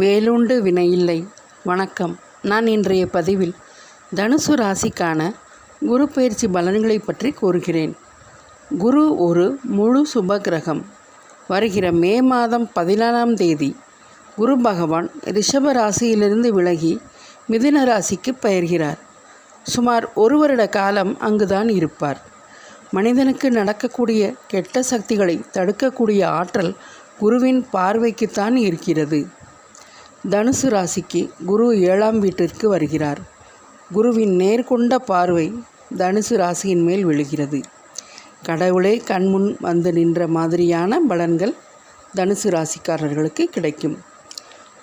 வேலுண்டு வினையில்லை. வணக்கம். நான் இன்றைய பதிவில் தனுசு ராசிக்கான குரு பயிற்சி பலன்களை பற்றி கூறுகிறேன். குரு ஒரு முழு சுப கிரகம். வருகிற மே மாதம் 14ஆம் தேதி குரு பகவான் ரிஷப ராசியிலிருந்து விலகி மிதுன ராசிக்கு பெயர்கிறார். சுமார் 1 வருட காலம் அங்குதான் இருப்பார். மனிதனுக்கு நடக்கக்கூடிய கெட்ட சக்திகளை தடுக்கக்கூடிய ஆற்றல் குருவின் பார்வைக்குத்தான் இருக்கிறது. தனுசு ராசிக்கு குரு 7ஆம் வீட்டிற்கு வருகிறார். குருவின் நேர்கொண்ட பார்வை தனுசு ராசியின் மேல் விழுகிறது. கடவுளே கண்முன் வந்து நின்ற மாதிரியான பலன்கள் தனுசு ராசிக்காரர்களுக்கு கிடைக்கும்.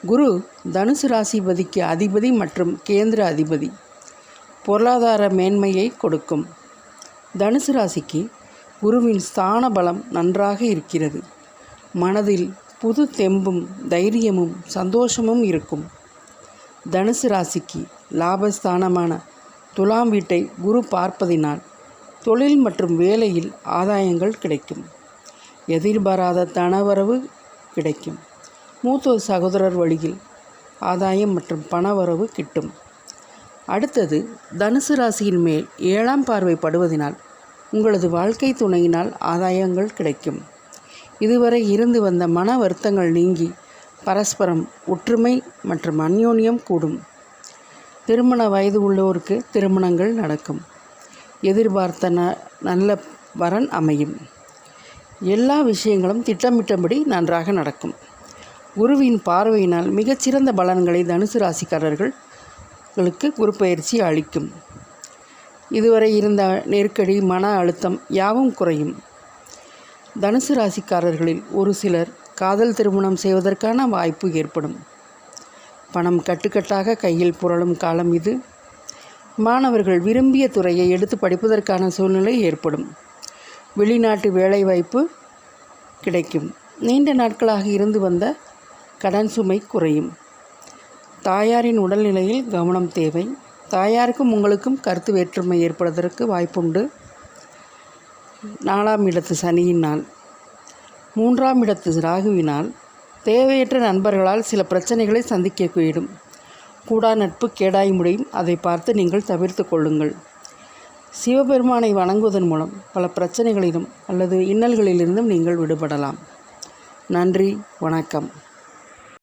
குரு தனுசு ராசிபதிக்கு அதிபதி மற்றும் கேந்திர அதிபதி. பொருளாதார மேன்மையை கொடுக்கும். தனுசு ராசிக்கு குருவின் ஸ்தான பலம் நன்றாக இருக்கிறது. மனதில் புது தெம்பும் தைரியமும் சந்தோஷமும் இருக்கும். தனுசு ராசிக்கு லாபஸ்தானமான துலாம் வீட்டை குரு பார்ப்பதினால் தொழில் மற்றும் வேலையில் ஆதாயங்கள் கிடைக்கும். எதிர்பாராத தனவரவு கிடைக்கும். மூத்த சகோதரர் வழியில் ஆதாயம் மற்றும் பணவரவு கிட்டும். அடுத்தது தனுசு ராசியின் மேல் 7ஆம் பார்வை படுவதினால் உங்களது வாழ்க்கை துணையினால் ஆதாயங்கள் கிடைக்கும். இதுவரை இருந்து வந்த மன வருத்தங்கள் நீங்கி பரஸ்பரம் ஒற்றுமை மற்றும் அந்யோன்யம் கூடும். திருமண வயது உள்ளோருக்கு திருமணங்கள் நடக்கும். எதிர்பார்த்த நல்ல வரன் அமையும். எல்லா விஷயங்களும் திட்டமிட்டபடி நன்றாக நடக்கும். குருவின் பார்வையினால் மிகச்சிறந்த பலன்களை தனுசு ராசிக்காரர்களுக்கு குரு பயிற்சி அளிக்கும். இதுவரை இருந்த நெருக்கடி, மன அழுத்தம் யாவும் குறையும். தனுசு ராசிக்காரர்களில் ஒரு சிலர் காதல் திருமணம் செய்வதற்கான வாய்ப்பு ஏற்படும். பணம் கட்டுக்கட்டாக கையில் புரளும் காலம் இது. மாணவர்கள் விரும்பிய துறையை எடுத்து படிப்பதற்கான சூழ்நிலை ஏற்படும். வெளிநாட்டு வேலைவாய்ப்பு கிடைக்கும். நீண்ட நாட்களாக இருந்து வந்த கடன் சுமை குறையும். தாயாரின் உடல்நிலையில் கவனம் தேவை. தாயாருக்கும் உங்களுக்கும் கருத்து வேற்றுமை ஏற்படுவதற்கு வாய்ப்புண்டு. 4ஆம் இடத்து சனியினால், 3ஆம் இடத்து ராகுவினால் தேவையற்ற நண்பர்களால் சில பிரச்சனைகளை சந்திக்கக்கூடும். கூடா நட்பு கேடாய் முடியும். அதை பார்த்து நீங்கள் தவிர்த்து கொள்ளுங்கள். சிவபெருமானை வணங்குவதன் மூலம் பல பிரச்சனைகளிலும் அல்லது இன்னல்களிலிருந்தும் நீங்கள் விடுபடலாம். நன்றி, வணக்கம்.